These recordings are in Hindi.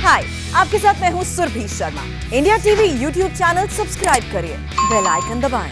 हाय, आपके साथ मैं हूँ Surabhi Sharma. India TV YouTube channel subscribe करिए, बेल आइकन दबाएं।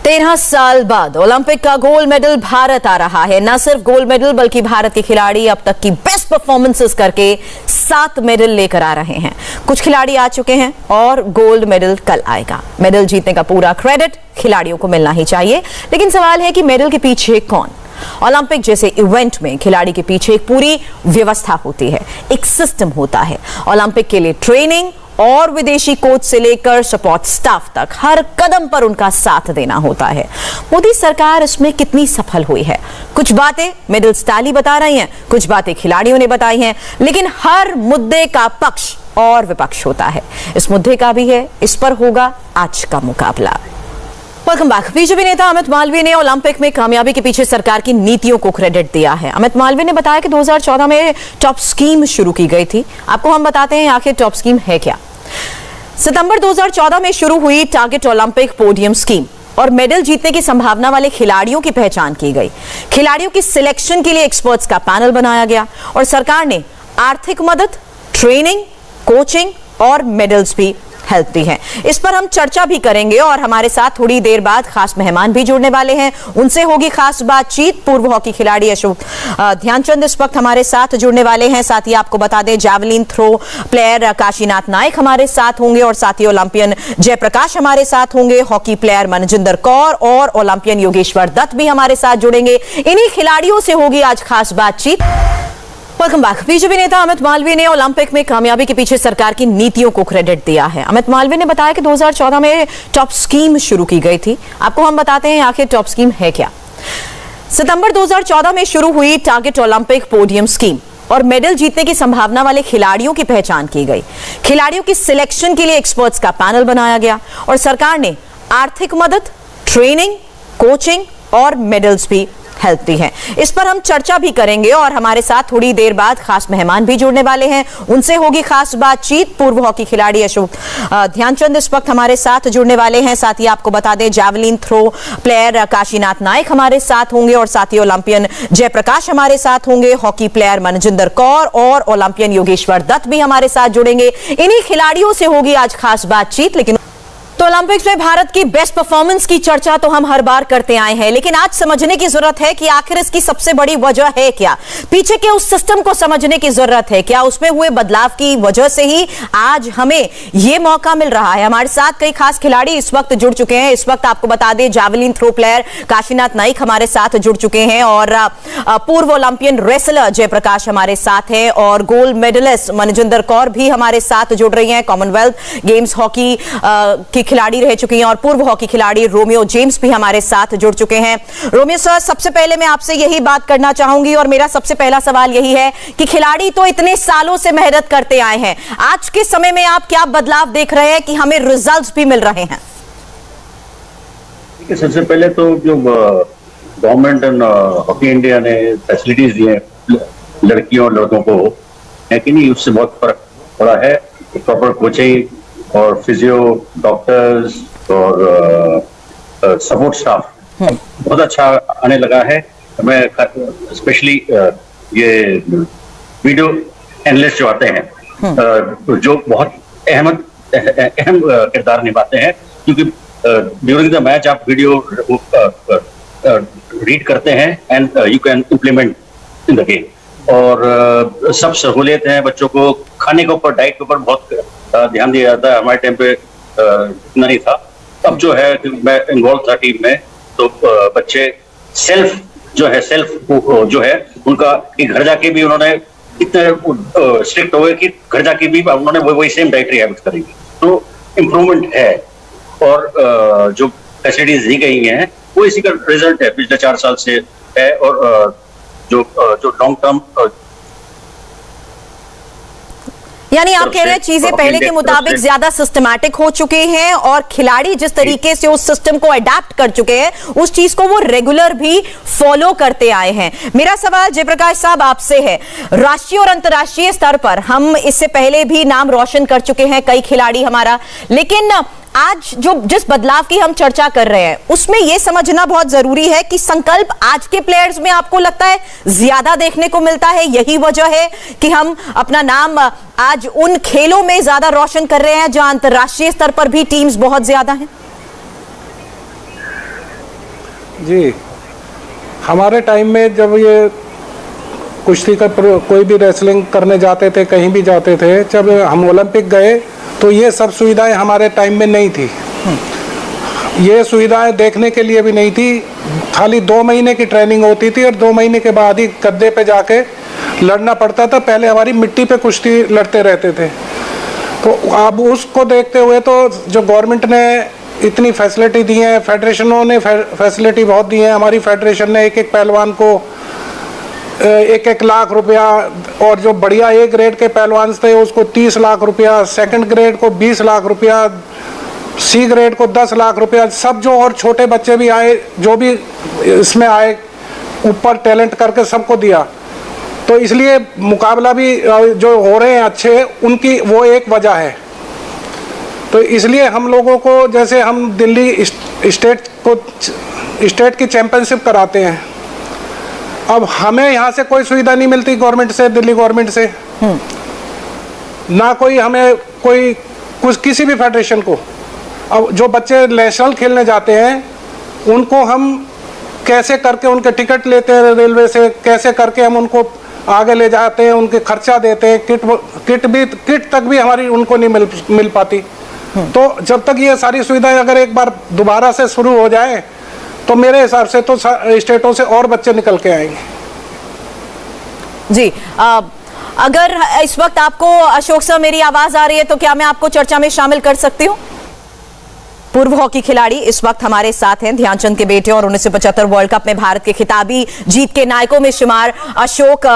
13 साल बाद ओलंपिक का गोल्ड मेडल भारत आ रहा है। न सिर्फ गोल्ड मेडल बल्कि भारत के खिलाड़ी अब तक की बेस्ट परफॉर्मेंसेस करके 7 मेडल लेकर आ रहे हैं। कुछ खिलाड़ी आ चुके हैं और गोल्ड मेडल कल आएगा। मेडल जीतने का पूरा क्रेडिट खिलाड़ियों को मिलना ही चाहिए, लेकिन सवाल है कि मेडल के पीछे कौन? ओलंपिक जैसे इवेंट में खिलाड़ी के पीछे एक पूरी व्यवस्था होती है, एक सिस्टम होता है। ओलंपिक के लिए ट्रेनिंग और विदेशी कोच से लेकर सपोर्ट स्टाफ तक हर कदम पर उनका साथ देना होता है। मोदी सरकार इसमें कितनी सफल हुई है? कुछ बातें मेडल्स टैली बता रही हैं, कुछ बातें खिलाड़ियों ने बताई हैं, लेकिन हर मुद्दे का पक्ष और विपक्ष होता है। इस मुद्दे का भी है, इस पर होगा आज का मुकाबला। Welcome back. बीजेपी नेता अमित मालवीय ने ओलंपिक में कामयाबी के पीछे सरकार की नीतियों को क्रेडिट दिया है। अमित मालवीय ने बताया कि 2014 में टॉप स्कीम शुरू की गई थी। आपको हम बताते हैं आखिर टॉप स्कीम है क्या। सितंबर 2014 में शुरू हुई टारगेट ओलंपिक पोडियम स्कीम और मेडल जीतने की संभावना वाले खिलाड़ियों की पहचान की गई। खिलाड़ियों की सिलेक्शन के लिए एक्सपर्ट्स का पैनल बनाया गया और सरकार ने आर्थिक मदद, ट्रेनिंग, कोचिंग और मेडल्स भी हेल्प दी है। इस पर हम चर्चा भी करेंगे और हमारे साथ थोड़ी देर बाद खास मेहमान भी जुड़ने वाले हैं। उनसे होगी खास बातचीत। पूर्व हॉकी खिलाड़ी अशोक ध्यानचंद इस वक्त हमारे साथ जुड़ने वाले हैं। साथ ही आपको बता दें जैवलिन थ्रो प्लेयर काशीनाथ नायक हमारे साथ होंगे और साथ ही ओलंपियन जयप्रकाश हमारे साथ होंगे। हॉकी प्लेयर मनजिंदर कौर और ओलंपियन योगेश्वर दत्त भी हमारे साथ जुड़ेंगे। इन्हीं खिलाड़ियों से होगी आज खास बातचीत। Welcome back. बीजेपी नेता अमित मालवीय ने ओलंपिक में कामयाबी के पीछे सरकार की नीतियों को क्रेडिट दिया है। अमित मालवीय ने बताया कि 2014 में टॉप स्कीम शुरू की गई थी। आपको हम बताते हैं आखिर टॉप स्कीम है क्या। सितंबर 2014 में शुरू हुई टारगेट ओलंपिक पोडियम स्कीम और मेडल जीतने की संभावना वाले खिलाड़ियों की पहचान की गई। खिलाड़ियों की सिलेक्शन के लिए एक्सपर्ट्स का पैनल बनाया गया और सरकार ने आर्थिक मदद, ट्रेनिंग, कोचिंग और मेडल्स भी हेल्प दी है। इस पर हम चर्चा भी करेंगे और हमारे साथ थोड़ी देर बाद खास मेहमान भी जुड़ने वाले हैं। उनसे होगी खास बातचीत। पूर्व हॉकी खिलाड़ी अशोक ध्यानचंद इस वक्त हमारे साथ जुड़ने वाले हैं। साथ ही आपको बता दें जैवलिन थ्रो प्लेयर काशीनाथ नायक हमारे साथ होंगे और साथ ही ओलंपियन जयप्रकाश हमारे साथ होंगे। हॉकी प्लेयर मनजिंदर कौर और ओलंपियन योगेश्वर दत्त भी हमारे साथ जुड़ेंगे। इन्हीं खिलाड़ियों से होगी आज खास बातचीत। लेकिन तो ओलंपिक्स में भारत की बेस्ट परफॉर्मेंस की चर्चा तो हम हर बार करते आए हैं, लेकिन आज समझने की जरूरत है कि आखिर इसकी सबसे बड़ी वजह है क्या। पीछे के उस सिस्टम को समझने की जरूरत है। क्या उसमें हुए बदलाव की वजह से ही आज हमें यह मौका मिल रहा है? हमारे साथ कई खास खिलाड़ी इस वक्त जुड़ चुके हैं। इस वक्त आपको बता दें जैवलिन थ्रो प्लेयर काशीनाथ नायक हमारे साथ जुड़ चुके हैं और पूर्व ओलंपियन रेसलर जयप्रकाश हमारे साथ हैं और गोल्ड मेडलिस्ट मनजिंदर कौर भी हमारे साथ जुड़ रही हैं। कॉमनवेल्थ गेम्स हॉकी की खिलाड़ी रह चुकी हैं और पूर्व हॉकी खिलाड़ी रोमियो जेम्स भी हमारे साथ जुड़ चुके हैं। रोमियो सर, सबसे पहले मैं आपसे यही बात करना चाहूंगी और मेरा सबसे पहला सवाल यही है कि खिलाड़ी तो इतने सालों से मेहनत करते आए हैं, आज के समय में आप क्या बदलाव देख रहे हैं कि हमें रिजल्ट्स भी मिल रहे हैं? सबसे पहले तो जो गवर्नमेंट एंड हॉकी इंडिया ने फैसिलिटीज दी हैं लड़कियों और लड़कों को, है कि नहीं, उससे बहुत फर्क पड़ा है। प्रॉपर कोचिंग और फिजियो, डॉक्टर्स और सपोर्ट स्टाफ बहुत अच्छा आने लगा है। मैं स्पेशली ये वीडियो एनालिस्ट जो आते हैं जो बहुत अहम किरदार निभाते हैं, क्योंकि ड्यूरिंग द मैच आप वीडियो रीड करते हैं and you can implement in the game. और सब सहूलियत है बच्चों को, खाने के ऊपर, डाइट के ऊपर बहुत ध्यान दिया जाता है। हमारे टाइम पे इतना नहीं था। अब जो है मैं इन्वॉल्व था टीम में, तो बच्चे सेल्फ जो है उनका कि घर जाके भी उन्होंने इतने स्ट्रिक्ट हो गए कि घर जाके भी उन्होंने वही सेम डाइटरी हैबिट करेंगे। तो इम्प्रूवमेंट है और जो फैसिलिटीज दी गई हैं वो इसी का रिजल्ट है, पिछले 4 साल से है। और जो लॉन्ग टर्म, यानी आप कह रहे हैं चीजें पहले के मुताबिक ज्यादा सिस्टमैटिक हो चुके हैं और खिलाड़ी जिस तरीके से उस सिस्टम को अडेप्ट कर चुके हैं, उस चीज को वो रेगुलर भी फॉलो करते आए हैं। मेरा सवाल जयप्रकाश साहब आपसे है, राष्ट्रीय और अंतर्राष्ट्रीय स्तर पर हम इससे पहले भी नाम रोशन कर चुके हैं कई खिलाड़ी हमारा, लेकिन आज जो जिस बदलाव की हम चर्चा कर रहे हैं उसमें यह समझना बहुत जरूरी है कि संकल्प आज के प्लेयर्स में आपको लगता है ज्यादा देखने को मिलता है, यही वजह है कि हम अपना नाम आज उन खेलों में ज्यादा रोशन कर रहे हैं जहां अंतर्राष्ट्रीय स्तर पर भी टीम्स बहुत ज्यादा हैं। जी, हमारे टाइम में जब ये कुश्ती का कोई भी रेसलिंग करने जाते थे, कहीं भी जाते थे, जब हम ओलंपिक गए तो ये सब सुविधाएं हमारे टाइम में नहीं थी। ये सुविधाएं देखने के लिए भी नहीं थी। खाली 2 महीने की ट्रेनिंग होती थी और 2 महीने के बाद ही गद्दे पे जाके लड़ना पड़ता था। पहले हमारी मिट्टी पे कुश्ती लड़ते रहते थे। तो अब उसको देखते हुए तो जो गवर्नमेंट ने इतनी फैसिलिटी दी है, फेडरेशनों ने फैसिलिटी बहुत दी है। हमारी फेडरेशन ने एक पहलवान को 1-1 लाख रुपया, और जो बढ़िया A ग्रेड के पहलवान थे उसको 30 लाख रुपया, सेकंड ग्रेड को 20 लाख रुपया, C ग्रेड को 10 लाख रुपया, सब जो और छोटे बच्चे भी आए, जो भी इसमें आए ऊपर टैलेंट करके सबको दिया। तो इसलिए मुकाबला भी जो हो रहे हैं अच्छे, उनकी वो एक वजह है। तो इसलिए हम लोगों को, जैसे हम दिल्ली स्टेट की चैंपियनशिप कराते हैं, अब हमें यहाँ से कोई सुविधा नहीं मिलती गवर्नमेंट से, दिल्ली गवर्नमेंट से ना कोई हमें कुछ किसी भी फेडरेशन को। अब जो बच्चे नेशनल खेलने जाते हैं उनको हम कैसे करके उनके टिकट लेते हैं रेलवे से, कैसे करके हम उनको आगे ले जाते हैं, उनके खर्चा देते हैं, किट तक भी हमारी उनको नहीं मिल पाती। तो जब तक ये सारी सुविधाएं अगर एक बार दोबारा से शुरू हो जाए तो मेरे हिसाब से तो स्टेटों से और बच्चे निकल के आएंगे। जी, अगर इस वक्त आपको अशोक सर मेरी आवाज आ रही है तो क्या मैं आपको चर्चा में शामिल कर सकती हूँ? पूर्व हॉकी खिलाड़ी इस वक्त हमारे साथ हैं, ध्यानचंद के बेटे और 1975 वर्ल्ड कप में भारत के खिताबी जीत के नायकों में शुमार अशोक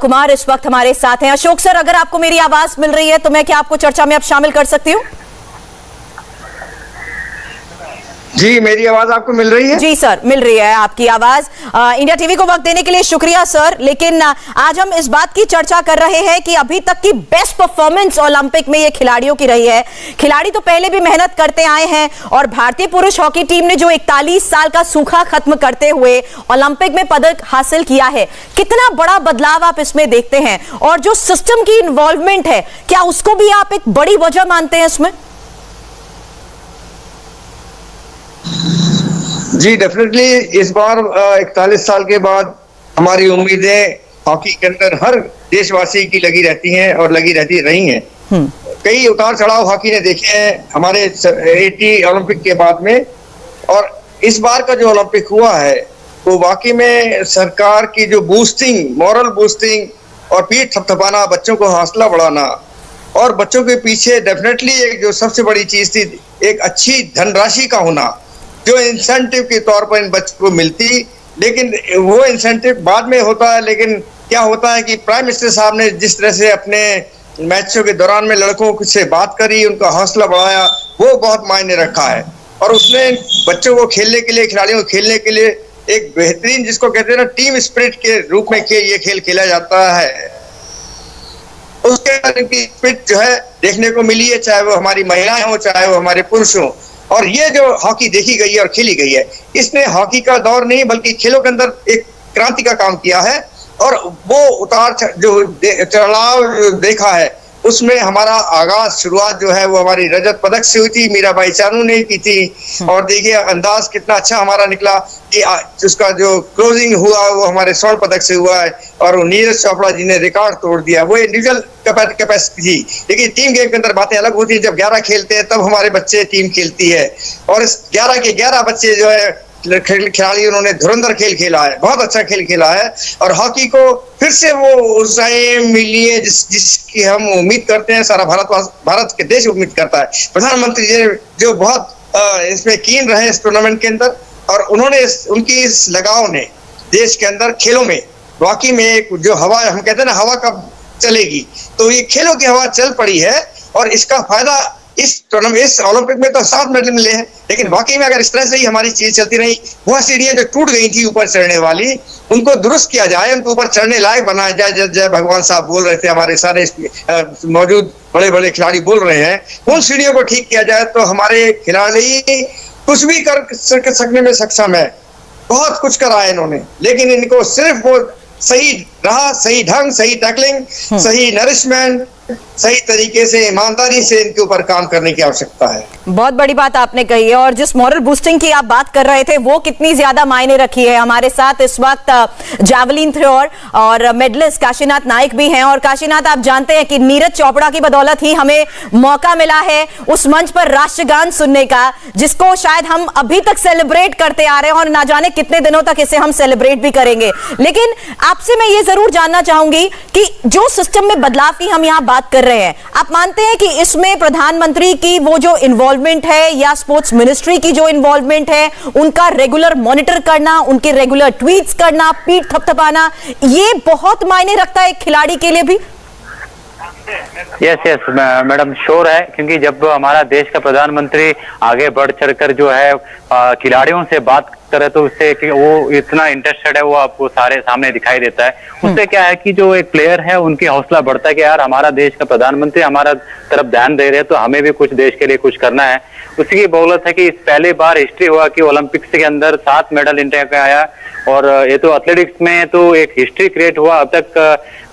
कुमार इस वक्त हमारे साथ हैं। अशोक सर, अगर आपको मेरी आवाज मिल रही है तो मैं क्या आपको चर्चा में अब शामिल कर सकती हूँ? जी, मेरी आवाज आपको मिल रही है? जी सर, मिल रही है आपकी आवाज। इंडिया टीवी को वक्त देने के लिए शुक्रिया सर। लेकिन आज हम इस बात की चर्चा कर रहे हैं कि अभी तक की बेस्ट परफॉर्मेंस ओलंपिक में ये खिलाड़ियों की रही है। खिलाड़ी तो पहले भी मेहनत करते आए हैं और भारतीय पुरुष हॉकी टीम ने जो 41 साल का सूखा खत्म करते हुए ओलंपिक में पदक हासिल किया है, कितना बड़ा बदलाव आप इसमें देखते हैं? और जो सिस्टम की इन्वॉल्वमेंट है, क्या उसको भी आप एक बड़ी वजह मानते हैं इसमें? जी, डेफिनेटली इस बार 41 साल के बाद हमारी उम्मीदें हॉकी के अंदर हर देशवासी की लगी रहती हैं और लगी रहती रही हैं। कई उतार चढ़ाव हॉकी ने देखे हैं हमारे 80 ओलंपिक के बाद में, और इस बार का जो ओलंपिक हुआ है वो वाकई में सरकार की जो बूस्टिंग, मॉरल बूस्टिंग और पीठ थपथपाना, बच्चों को हौसला बढ़ाना, और बच्चों के पीछे डेफिनेटली एक जो सबसे बड़ी चीज थी, एक अच्छी धनराशि का होना जो इंसेंटिव के तौर पर इन बच्चों को मिलती। लेकिन वो इंसेंटिव बाद में होता है, लेकिन क्या होता है कि प्राइम मिनिस्टर साहब ने जिस तरह से अपने मैचों के दौरान में लड़कों से बात करी, उनका हौसला बढ़ाया, वो बहुत मायने रखा है। और उसने बच्चों को खेलने के लिए, खिलाड़ियों को खेलने के लिए एक बेहतरीन, जिसको कहते हैं ना, टीम स्पिरिट के रूप में ये खेल खेला जाता है, उसके अंदर की स्पिरिट जो है देखने को मिली है, चाहे वो हमारी महिलाएं हो, चाहे वो हमारे पुरुष हो। और ये जो हॉकी देखी गई है और खेली गई है, इसने हॉकी का दौर नहीं बल्कि खेलों के अंदर एक क्रांति का काम किया है। और वो उतार जो चढ़ाव देखा है, उसमें हमारा आगाज, शुरुआत जो है वो हमारी रजत पदक से हुई थी, मीराबाई चानू ने की थी। और देखिए अंदाज कितना अच्छा हमारा निकला कि उसका जो क्लोजिंग हुआ वो हमारे स्वर्ण पदक से हुआ है, और नीरज चोपड़ा जी ने रिकॉर्ड तोड़ दिया। वो इंडिविजुअल कैपेसिटी थी, लेकिन टीम गेम के अंदर बातें अलग होती है। जब 11 खेलते हैं तब हमारे बच्चे टीम खेलती है, और इस 11 के 11 बच्चे जो है खिलाड़ी, उन्होंने धुरंधर खेल खेला है, बहुत अच्छा खेल खेला है। और हॉकी को फिर से वो ऊंचाई मिली है जिसकी हम उम्मीद करते हैं, सारा भारत के देश उम्मीद करता है। प्रधानमंत्री जी जो बहुत इसमें कीन रहे इस टूर्नामेंट के अंदर, और उन्होंने उनकी इस लगाव ने देश के अंदर खेलों में वाकई में एक जो हवा, हम कहते हैं ना हवा कब चलेगी, तो ये खेलों की हवा चल पड़ी है। और इसका फायदा इस टूर्नामेंट, इस ओलंपिक में तो 7 मेडल मिले हैं, लेकिन वाकई में अगर इस तरह से ही हमारी चीज चलती रही, वह सीढ़ियां जो टूट गई थी ऊपर चढ़ने वाली, उनको दुरुस्त किया जाए, उनको ऊपर चढ़ने लायक बनाया जाए। जय भगवान साहब बोल रहे थे, हमारे सारे मौजूद बड़े बड़े खिलाड़ी बोल रहे हैं, उन सीढ़ियों को ठीक किया जाए तो हमारे खिलाड़ी कुछ भी कर सकने में सक्षम है। बहुत कुछ करा है इन्होंने, लेकिन इनको सिर्फ वो सही राह, सही ढंग, सही टैकलिंग, सही नरिशमेंट, सही तरीके से ईमानदारी से इनके ऊपर काम करने की आवश्यकता है। बहुत बड़ी बात आपने कही है, और जिस मॉरल बूस्टिंग की आप बात कर रहे थे वो कितनी ज्यादा मायने रखी है। हमारे साथ इस वक्त जैवलिन थ्रोअर और मेडलिस्ट काशीनाथ नाइक भी हैं। और काशीनाथ, आप जानते हैं कि नीरज चोपड़ा की बदौलत ही हमें मौका मिला है उस मंच पर राष्ट्रगान सुनने का, जिसको शायद हम अभी तक सेलिब्रेट करते आ रहे हैं और ना जाने कितने दिनों तक इसे हम सेलिब्रेट भी करेंगे। लेकिन आपसे मैं ये जरूर जानना चाहूंगी कि जो सिस्टम में बदलाव की हम यहाँ बात कर रहे हैं, आप मानते हैं कि इसमें प्रधानमंत्री की वो जो इन्वॉल्वमेंट है या स्पोर्ट्स मिनिस्ट्री की जो इन्वॉल्वमेंट है, उनका रेगुलर मॉनिटर करना, उनके रेगुलर ट्वीट्स करना, पीठ थपथपाना, ये बहुत मायने रखता है एक खिलाड़ी के लिए भी? यस मैडम, श्योर है, क्योंकि जब हमारा देश का प्रधानमंत्री आगे बढ़ चढ़कर जो है खिलाड़ियों से बात करे तो उससे कि वो इतना इंटरेस्टेड है, वो आपको सारे सामने दिखाई देता है। उससे क्या है कि जो एक प्लेयर है उनकी हौसला बढ़ता है कि यार हमारा देश का प्रधानमंत्री हमारा तरफ ध्यान दे रहे हैं तो हमें भी कुछ देश के लिए कुछ करना है। उसी की बदौलत है कि इस पहली बार हिस्ट्री हुआ कि ओलंपिक्स के अंदर 7 मेडल इंडिया का आया, और ये तो एथलेटिक्स में तो एक हिस्ट्री क्रिएट हुआ। अब तक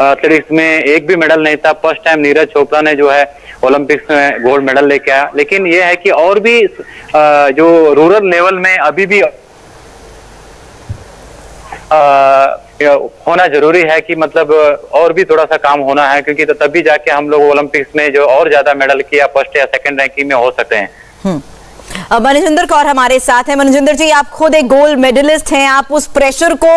एथलेटिक्स में एक भी मेडल नहीं था, फर्स्ट टाइम नीरज चोपड़ा ने जो है ओलंपिक्स में गोल्ड मेडल लेके आया। लेकिन ये है कि और भी जो रूरल लेवल में अभी भी होना जरूरी है कि मतलब और भी थोड़ा सा काम होना है, क्योंकि तभी जाके हम लोग ओलंपिक्स में जो और ज्यादा मेडल किया फर्स्ट या सेकंड रैंकिंग में हो सकते हैं। मनजिंदर कौर हमारे साथ हैं। मनजिंदर जी, आप खुद एक गोल्ड मेडलिस्ट हैं, आप उस प्रेशर को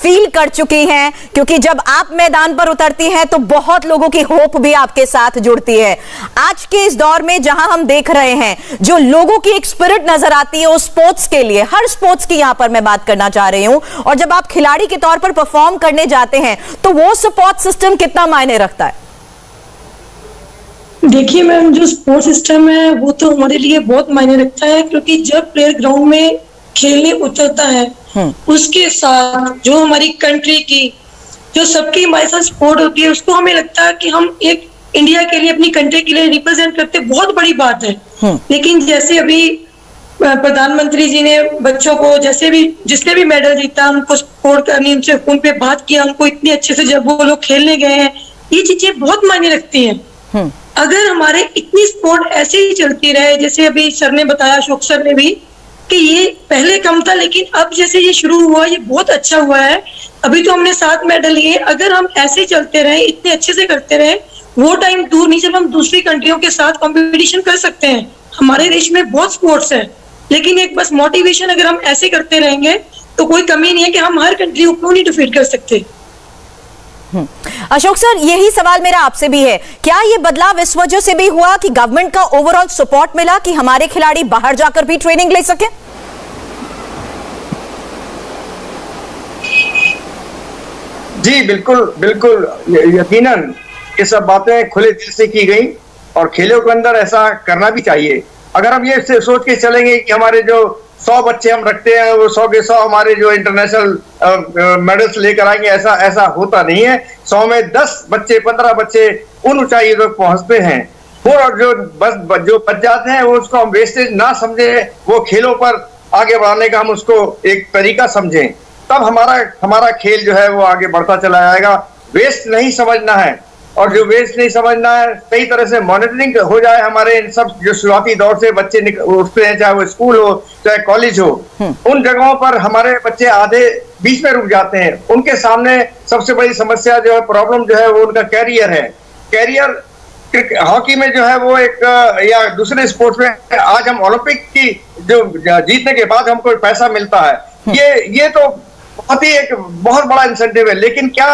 फील कर चुकी हैं, क्योंकि जब आप मैदान पर उतरती हैं तो बहुत लोगों की होप भी आपके साथ जुड़ती है। आज के इस दौर में जहां हम देख रहे हैं जो लोगों की एक स्पिरिट नजर आती है उस स्पोर्ट्स के लिए, हर स्पोर्ट्स की यहां पर मैं बात करना चाह रही हूं, और जब आप खिलाड़ी के तौर पर परफॉर्म करने जाते हैं तो वो सपोर्ट सिस्टम कितना मायने रखता है? देखिए मैम, जो स्पोर्ट्स सिस्टम है वो तो हमारे लिए बहुत मायने रखता है, क्योंकि जब प्लेयर ग्राउंड में खेलने उतरता है उसके साथ जो हमारी कंट्री की जो सबकी हमारे साथ सपोर्ट होती है, उसको हमें लगता है कि हम एक इंडिया के लिए, अपनी कंट्री के लिए रिप्रेजेंट करते, बहुत बड़ी बात है। लेकिन जैसे अभी प्रधानमंत्री जी ने बच्चों को जैसे भी जिसने भी मेडल जीता उनको सपोर्ट करनी, उनसे फोन पे बात किया, उनको इतने अच्छे से जब वो लोग खेलने गए हैं, ये चीजें बहुत मायने रखती हैं। अगर हमारे इतनी स्पोर्ट ऐसे ही चलती रहे, जैसे अभी सर ने बताया, अशोक सर ने भी, कि ये पहले कम था लेकिन अब जैसे ये शुरू हुआ ये बहुत अच्छा हुआ है। अभी तो हमने 7 मेडल लिए, अगर हम ऐसे चलते रहे, इतने अच्छे से करते रहे, वो टाइम दूर नहीं जब हम दूसरी कंट्रियों के साथ कंपटीशन कर सकते हैं। हमारे देश में बहुत स्पोर्ट्स है, लेकिन एक बस मोटिवेशन अगर हम ऐसे करते रहेंगे तो कोई कमी नहीं है कि हम हर कंट्री को क्यों नहीं डिफीट कर सकते। अशोक सर, यही सवाल मेरा आपसे भी है, क्या ये बदलाव इस वजह से भी हुआ कि गवर्नमेंट का ओवरऑल सपोर्ट मिला कि हमारे खिलाड़ी बाहर जाकर भी ट्रेनिंग ले सके? जी बिल्कुल बिल्कुल, यकीनन ये सब बातें खुले दिल से की गई और खेलों के अंदर ऐसा करना भी चाहिए। अगर हम ये सोच के चलेंगे कि हमारे जो 100 बच्चे हम रखते हैं वो 100 के 100 हमारे जो इंटरनेशनल मेडल्स लेकर आएंगे, ऐसा होता नहीं है। 100 में 10 बच्चे 15 बच्चे उन ऊंचाई तक पहुंचते हैं, और जो बच जाते हैं वो उसको हम वेस्टेज ना समझे, वो खेलों पर आगे बढ़ाने का हम उसको एक तरीका समझें, तब हमारा खेल जो है वो आगे बढ़ता चला जाएगा। वेस्ट नहीं समझना है, और जो वेस्ट नहीं समझना है, सही तरह से मॉनिटरिंग हो जाए। हमारे इन सब जो शुरुआती दौर से बच्चे उठते हैं, चाहे वो स्कूल हो चाहे कॉलेज हो, उन जगहों पर हमारे बच्चे आधे बीच में रुक जाते हैं। उनके सामने सबसे बड़ी समस्या जो है, प्रॉब्लम जो है, वो उनका कैरियर है। कैरियर हॉकी में जो है वो एक, या दूसरे स्पोर्ट्स में आज हम ओलंपिक की जो जीतने के बाद हमको पैसा मिलता है, ये तो बहुत बड़ा इंसेंटिव है। लेकिन क्या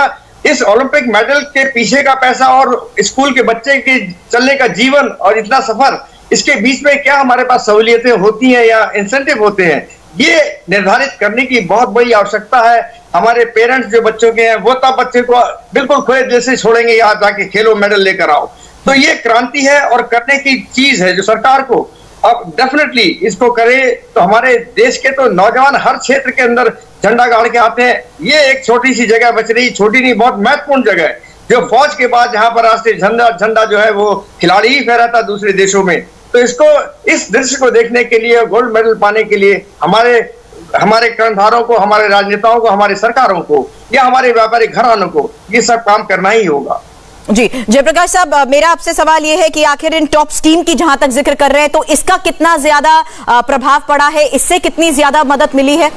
इस ओलंपिक मेडल के पीछे का पैसा और स्कूल के बच्चे के चलने का जीवन और इतना सफर, इसके बीच में क्या हमारे पास सहूलियतें होती हैं या इंसेंटिव होते हैं, ये निर्धारित करने की बहुत बड़ी आवश्यकता है। हमारे पेरेंट्स जो बच्चों के हैं वो तब बच्चे को बिल्कुल खुले दिल से छोड़ेंगे, यहाँ जाके खेलो मेडल लेकर आओ। तो ये क्रांति है और करने की चीज है जो सरकार को अब डेफिनेटली इसको करे तो हमारे देश के तो नौजवान हर क्षेत्र के अंदर झंडा गाड़ के आते हैं। ये एक छोटी सी जगह बच रही, छोटी नहीं बहुत महत्वपूर्ण जगह है, जो फौज के बाद जहां पर राष्ट्रीय झंडा जो है वो खिलाड़ी ही फहराता दूसरे देशों में। तो इसको, इस दृश्य को देखने के लिए, गोल्ड मेडल पाने के लिए हमारे कर्णधारों को, हमारे राजनेताओं को, हमारे सरकारों को या हमारे व्यापारिक घरानों को ये सब काम करना ही होगा। जी जयप्रकाश साहब, मेरा आपसे सवाल यह है कि आखिर इन टॉप स्कीम की जहां तक जिक्र कर रहे हैं तो इसका कितना ज्यादा प्रभाव पड़ा है, इससे कितनी ज्यादा मदद मिली है?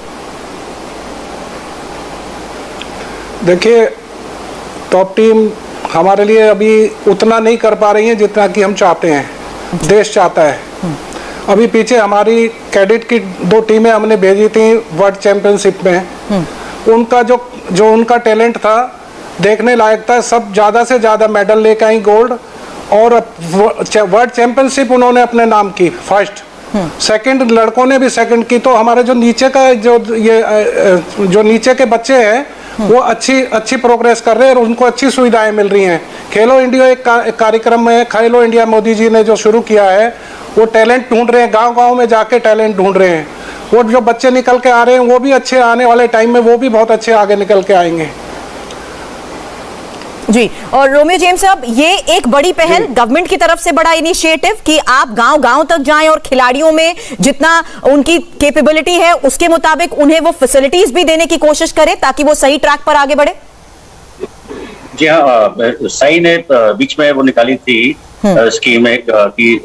देखिए, टॉप टीम हमारे लिए अभी उतना नहीं कर पा रही है जितना कि हम चाहते हैं, देश चाहता है। अभी पीछे हमारी कैडेट की 2 टीमें हमने भेजी थी वर्ल्ड चैंपियनशिप में, उनका जो उनका टैलेंट था देखने लायक था। सब ज़्यादा से ज़्यादा मेडल लेकर आई, गोल्ड, और वर्ल्ड चैंपियनशिप उन्होंने अपने नाम की फर्स्ट, सेकंड लड़कों ने भी सेकंड की। तो हमारे जो नीचे का जो नीचे के बच्चे हैं वो अच्छी प्रोग्रेस कर रहे हैं और उनको अच्छी सुविधाएं मिल रही हैं। खेलो इंडिया एक कार्यक्रम में, खेलो इंडिया मोदी जी ने जो शुरू किया है, वो टैलेंट ढूंढ रहे हैं, गांव-गांव में जाके टैलेंट ढूंढ रहे हैं। वो जो बच्चे निकल के आ रहे हैं वो भी अच्छे, आने वाले टाइम में वो भी बहुत अच्छे आगे निकल के आएंगे। जी, और रोमियो जेम्स साहब, ये एक बड़ी पहल गवर्नमेंट की तरफ से, बड़ा इनिशिएटिव कि आप गांव-गांव तक जाएं और खिलाड़ियों में जितना उनकी कैपेबिलिटी है उसके मुताबिक उन्हें वो फैसिलिटीज भी देने की कोशिश करें ताकि वो सही ट्रैक पर आगे बढ़े। जी हाँ, साई ने बीच में वो निकाली थी स्कीम कि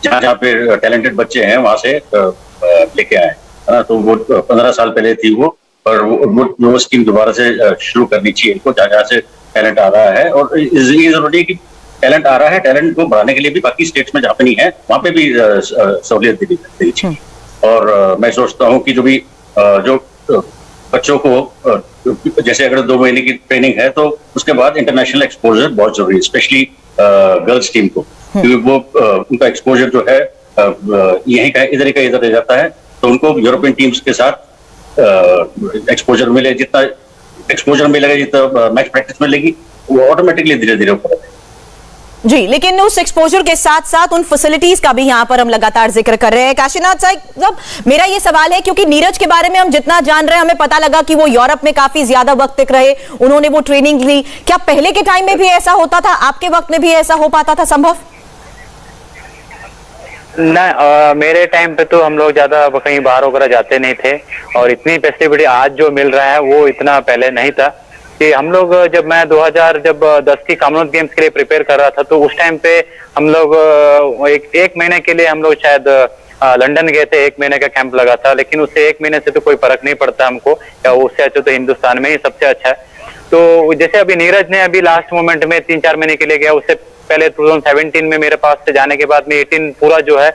जहाँ पे टैलेंटेड बच्चे हैं वहां से लेके आए, है ना। तो वो 15 साल पहले थी वो, और वो स्कीम दोबारा से शुरू करनी चाहिए इनको, जहाँ से टैलेंट आ रहा है। और ये जरूरी है कि टैलेंट आ रहा है, टैलेंट को बढ़ाने के लिए भी बाकी स्टेट्स में जहाँ पे नहीं है वहाँ पे भी सहूलियत देनी चाहिए। और मैं सोचता हूँ कि जो बच्चों को जैसे अगर 2 महीने की ट्रेनिंग है तो उसके बाद इंटरनेशनल एक्सपोजर बहुत जरूरी है, स्पेशली गर्ल्स टीम को, क्योंकि वो उनका एक्सपोजर जो है यहीं का इधर रह जाता है। तो उनको यूरोपियन टीम्स के साथ एक्सपोजर मिले, जितना एक्सपोजर मिलेगा, जितना मैच प्रैक्टिस मिलेगी, वो ऑटोमेटिकली धीरे धीरे ऊपर आएगा। जी, लेकिन उस एक्सपोजर के साथ साथ उन फैसिलिटीज का भी यहां पर हम लगातार जिक्र कर रहे हैं। काशीनाथ साहब, मेरा ये सवाल है, क्योंकि नीरज के बारे में हम जितना जान रहे हैं, हमें पता लगा कि वो यूरोप में काफी ज्यादा वक्त तक रहे, उन्होंने वो ट्रेनिंग ली। क्या पहले के टाइम में भी ऐसा होता था, आपके वक्त में भी ऐसा हो पाता था संभव? नहीं, मेरे टाइम पे तो हम लोग ज्यादा कहीं बाहर वगैरह जाते नहीं थे, और इतनी फैसिलिटी आज जो मिल रहा है वो इतना पहले नहीं था। कि हम लोग जब मैं 2010 की कॉमनवेल्थ गेम्स के लिए प्रिपेयर कर रहा था, तो उस टाइम पे हम लोग एक महीने के लिए हम लोग शायद लंदन गए थे, 1 महीने का कैंप लगा था। लेकिन उससे 1 महीने से तो कोई फर्क नहीं पड़ता हमको, या उससे अच्छा तो हिंदुस्तान में ही सबसे अच्छा है। तो जैसे अभी नीरज ने अभी लास्ट मोमेंट में 3-4 महीने के लिए गया, उससे पहले 2017 में मेरे पास से जाने के बाद में 18 पूरा जो है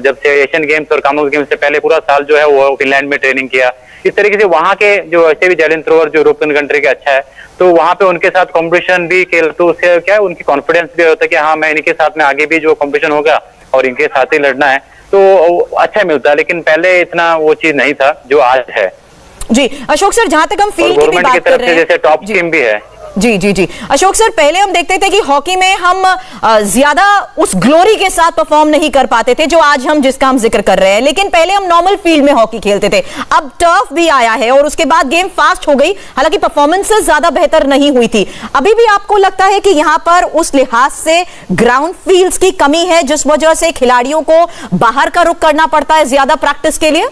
जब से एशियन गेम्स और कॉमनवेल्थ गेम्स से पहले पूरा साल जो है वो फिनलैंड में ट्रेनिंग किया। इस तरीके से वहाँ के जो ऐसे भी जैवलिन थ्रोअर जो यूरोपियन कंट्री के अच्छा है, तो वहाँ पे उनके साथ कंपटीशन भी खेल, तो उससे क्या है उनकी कॉन्फिडेंस भी होता है कि हाँ मैं इनके साथ में आगे भी जो कंपटीशन होगा और इनके साथ ही लड़ना है, तो अच्छा मिलता है। लेकिन पहले इतना वो चीज नहीं था जो आज है। जी अशोक सर, जहां तक हम फील्ड की भी बात कर रहे हैं, जैसे टॉप टीम भी है। जी अशोक सर, पहले हम देखते थे कि हॉकी में हम ज्यादा उस ग्लोरी के साथ परफॉर्म नहीं कर पाते थे जो आज हम जिसका हम जिक्र कर रहे हैं, लेकिन पहले हम नॉर्मल फील्ड में हॉकी खेलते थे। अब टर्फ भी आया है और उसके बाद गेम फास्ट हो गई, हालांकि परफॉर्मेंसेस ज्यादा बेहतर नहीं हुई थी। अभी भी आपको लगता है कि यहां पर उस लिहाज से ग्राउंड फील्ड्स की कमी है जिस वजह से खिलाड़ियों को बाहर का रुख करना पड़ता है ज्यादा प्रैक्टिस के लिए?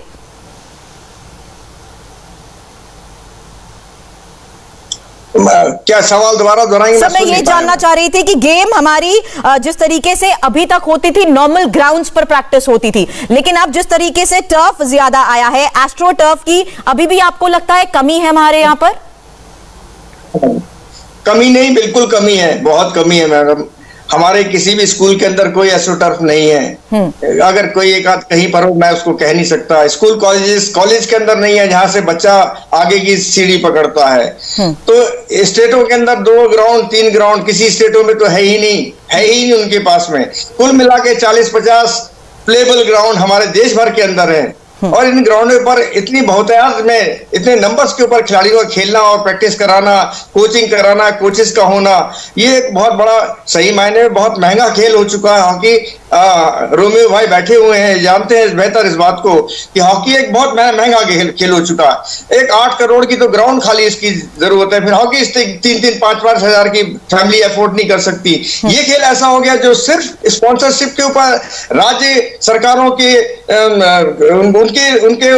क्या सवाल दोबारा दोहराएंगे? सर, मैं ये जानना चाह रही थी कि गेम हमारी जिस तरीके से अभी तक होती थी, नॉर्मल ग्राउंड्स पर प्रैक्टिस होती थी, लेकिन अब जिस तरीके से टर्फ ज्यादा आया है, एस्ट्रो टर्फ की अभी भी आपको लगता है कमी है हमारे यहाँ पर? कमी नहीं, बिल्कुल कमी है, बहुत कमी है मैडम। हमारे किसी भी स्कूल के अंदर कोई एस्ट्रो टर्फ नहीं है। अगर कोई एक आध कहीं पर हो, मैं उसको कह नहीं सकता। स्कूल कॉलेज के अंदर नहीं है जहां से बच्चा आगे की सीढ़ी पकड़ता है। तो स्टेटों के अंदर 2 ग्राउंड 3 ग्राउंड किसी स्टेटों में तो है ही नहीं उनके पास में। कुल मिला के 40-50 प्लेबल ग्राउंड हमारे देश भर के अंदर है। और इन ग्राउंडों पर इतनी बहुतायत में इतने नंबर्स के ऊपर खिलाड़ियों को खेलना और प्रैक्टिस कराना, कोचिंग कराना, कोचेस का होना, ये एक बहुत बड़ा, सही मायने में बहुत महंगा खेल हो चुका है हॉकी। रोमियो भाई बैठे हुए हैं, जानते हैं बेहतर इस बात को कि हॉकी एक बहुत महंगा खेल हो चुका है। एक 8 करोड़ की तो ग्राउंड खाली इसकी जरूरत है, फिर हॉकी 3-3, 5-5 हजार की फैमिली अफोर्ड नहीं कर सकती। ये खेल ऐसा हो गया जो सिर्फ स्पॉन्सरशिप के ऊपर, राज्य सरकारों के उनके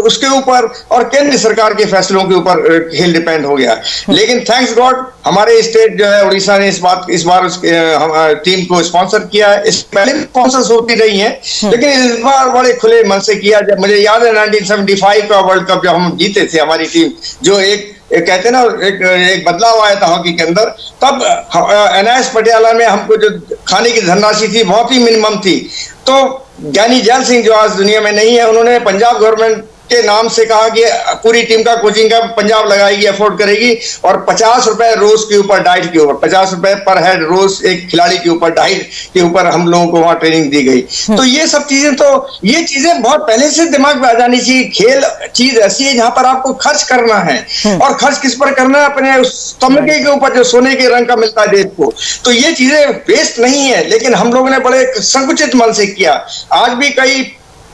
उसके ऊपर और केंद्र सरकार के फैसलों के ऊपर खेल डिपेंड हो गया। लेकिन थैंक्स गॉड हमारे स्टेट जो है उड़ीसा ने इस बार टीम को स्पॉन्सर किया है। इस पहले स्पॉन्सर्स होती रही हैं, लेकिन इस बार बड़े खुले मन से किया। जब मुझे याद है 1975 का वर्ल्ड कप जब हम जीते थे, हमारी टीम जो एक कहते हैं ना एक बदलाव आया था हॉकी के अंदर, तब एनआईएस पटियाला में हमको जो खाने की धनराशि थी बहुत ही मिनिमम थी। तो ज्ञानी जैल सिंह जो आज दुनिया में नहीं है, उन्होंने पंजाब गवर्नमेंट के नाम से कहा कि पूरी टीम का कोचिंग का पंजाब लगाएगी, अफोर्ड करेगी, और 50 रुपए रोज के ऊपर डाइट के ऊपर, 50 रुपए पर हेड रोज एक खिलाड़ी के ऊपर डाइट के ऊपर हम लोगों को वहां ट्रेनिंग दी गई। तो ये सब चीजें, तो ये चीजें बहुत पहले से दिमाग में आ जानी चाहिए। खेल चीज ऐसी है जहां पर आपको खर्च करना है, और खर्च किस पर करना है? अपने उस तमगे के ऊपर जो सोने के रंग का मिलता है देश को। तो ये चीजें वेस्ट नहीं है, लेकिन हम लोगों ने बड़े संकुचित मन से किया। आज भी कई